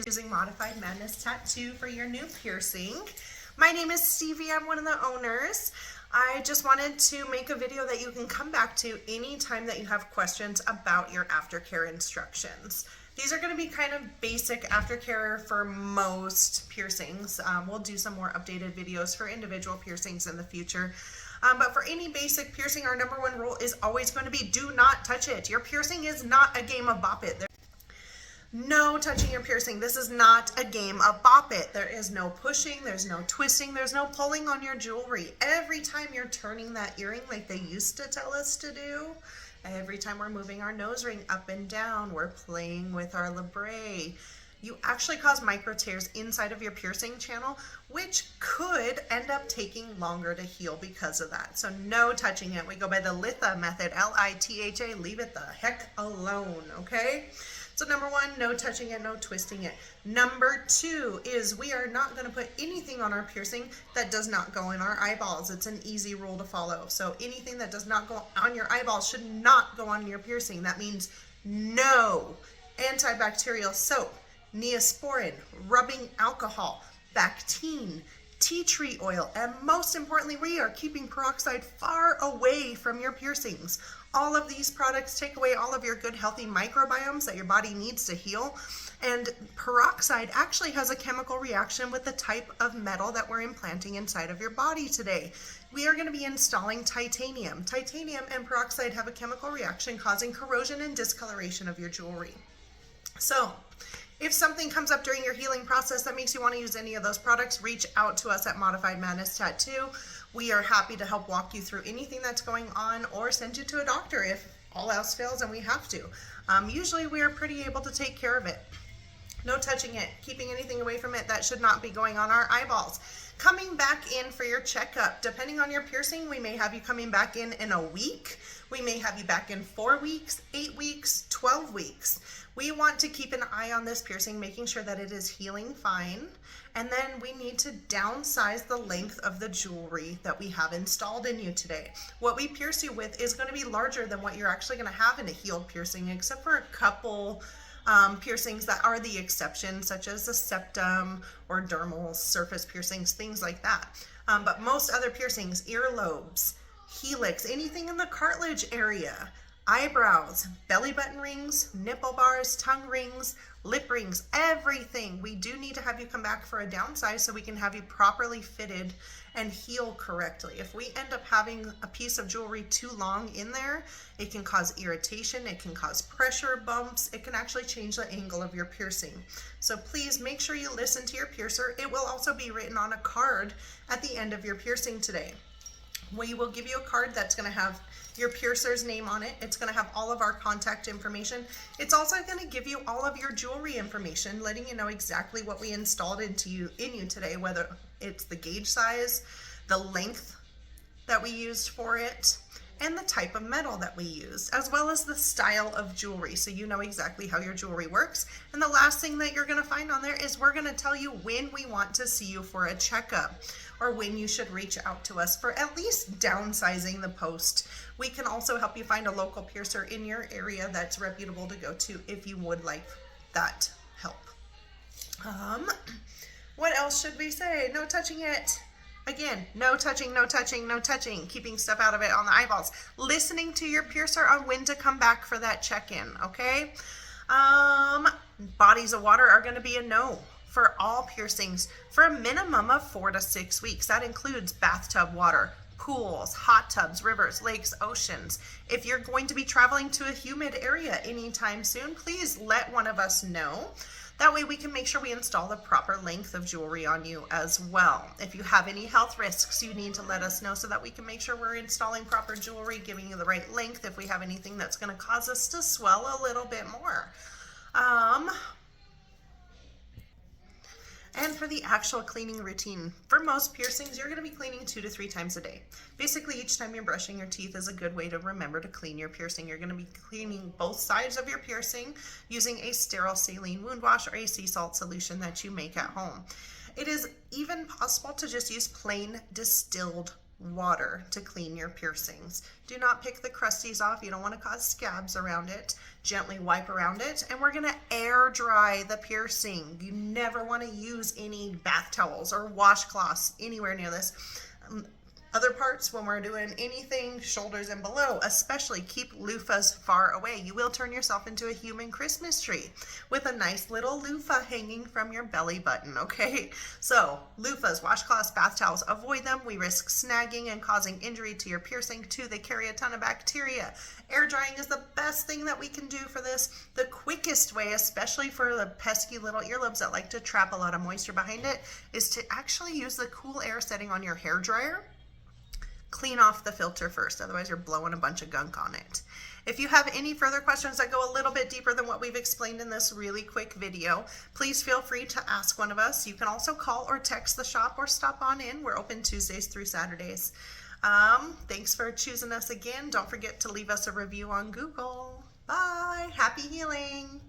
using Modified Madness Tattoo for your new piercing. My name is Stevie. I'm one of the owners. I just wanted to make a video that you can come back to anytime that you have questions about your aftercare instructions. These are going to be kind of basic aftercare for most piercings. We'll do some more updated videos for individual piercings in the future. But for any basic piercing, our number one rule is always going to be do not touch it. Your piercing is not a game of bop it. No touching your piercing. This is not a game of bop it. There is no pushing, there's no twisting, there's no pulling on your jewelry. Every time you're turning that earring like they used to tell us to do, every time we're moving our nose ring up and down, we're playing with our labret, you actually cause micro tears inside of your piercing channel, which could end up taking longer to heal because of that. So no touching it. We go by the Litha method, L-I-T-H-A, leave it the heck alone, okay? So number one, no touching it, no twisting it. Number two is we are not going to put anything on our piercing that does not go in our eyeballs. It's an easy rule to follow. So anything that does not go on your eyeballs should not go on your piercing. That means no antibacterial soap, Neosporin, rubbing alcohol, Bactine, tea tree oil, and most importantly, we are keeping peroxide far away from your piercings. All of these products take away all of your good healthy microbiomes that your body needs to heal, and peroxide actually has a chemical reaction with the type of metal that we're implanting inside of your body today. We are going to be installing titanium. Titanium and peroxide have a chemical reaction causing corrosion and discoloration of your jewelry. So if something comes up during your healing process that makes you want to use any of those products, reach out to us at Modified Madness Tattoo. We are happy to help walk you through anything that's going on or send you to a doctor if all else fails and we have to. Usually we are pretty able to take care of it. No touching it, keeping anything away from it that should not be going on our eyeballs. Coming back in for your checkup. Depending on your piercing, we may have you coming back in a week. We may have you back in 4 weeks, 8 weeks, 12 weeks. We want to keep an eye on this piercing, making sure that it is healing fine. And then we need to downsize the length of the jewelry that we have installed in you today. What we pierce you with is going to be larger than what you're actually going to have in a healed piercing, except for a couple piercings that are the exception, such as the septum or dermal surface piercings, things like that. But most other piercings, earlobes, helix, anything in the cartilage area, eyebrows, belly button rings, nipple bars, tongue rings, lip rings, everything. We do need to have you come back for a downsize so we can have you properly fitted and heal correctly. If we end up having a piece of jewelry too long in there, it can cause irritation, it can cause pressure bumps, it can actually change the angle of your piercing. So please make sure you listen to your piercer. It will also be written on a card at the end of your piercing today. We will give you a card that's going to have your piercer's name on it. It's going to have all of our contact information. It's also going to give you all of your jewelry information, letting you know exactly what we installed in you today, whether it's the gauge size, the length that we used for it, and the type of metal that we used, as well as the style of jewelry, so you know exactly how your jewelry works. And the last thing that you're going to find on there is we're going to tell you when we want to see you for a checkup, or when you should reach out to us for at least downsizing the post. We can also help you find a local piercer in your area that's reputable to go to if you would like that help. What else should we say? No touching it. Again, no touching, no touching, no touching. Keeping stuff out of it on the eyeballs. Listening to your piercer on when to come back for that check-in, okay? Bodies of water are going to be a no for all piercings for a minimum of 4 to 6 weeks. That includes bathtub water, pools, hot tubs, rivers, lakes, oceans. If you're going to be traveling to a humid area anytime soon, please let one of us know. That way we can make sure we install the proper length of jewelry on you as well. If you have any health risks, you need to let us know so that we can make sure we're installing proper jewelry, giving you the right length if we have anything that's going to cause us to swell a little bit more. And for the actual cleaning routine, for most piercings, you're going to be cleaning 2 to 3 times a day. Basically, each time you're brushing your teeth is a good way to remember to clean your piercing. You're going to be cleaning both sides of your piercing using a sterile saline wound wash or a sea salt solution that you make at home. It is even possible to just use plain distilled water to clean your piercings. Do not pick the crusties off. You don't want to cause scabs around it. Gently wipe around it, and we're going to air dry the piercing. You never want to use any bath towels or washcloths anywhere near this. Other parts, when we're doing anything, shoulders and below, especially keep loofahs far away. You will turn yourself into a human Christmas tree with a nice little loofah hanging from your belly button, okay? So loofahs, washcloths, bath towels, avoid them. We risk snagging and causing injury to your piercing too. They carry a ton of bacteria. Air drying is the best thing that we can do for this. The quickest way, especially for the pesky little earlobes that like to trap a lot of moisture behind it, is to actually use the cool air setting on your hair dryer. Clean off the filter first, otherwise you're blowing a bunch of gunk on it. If you have any further questions that go a little bit deeper than what we've explained in this really quick video, please feel free to ask one of us. You can also call or text the shop or stop on in. We're open Tuesdays through Saturdays. Thanks for choosing us again. Don't forget to leave us a review on Google. Bye. Happy healing.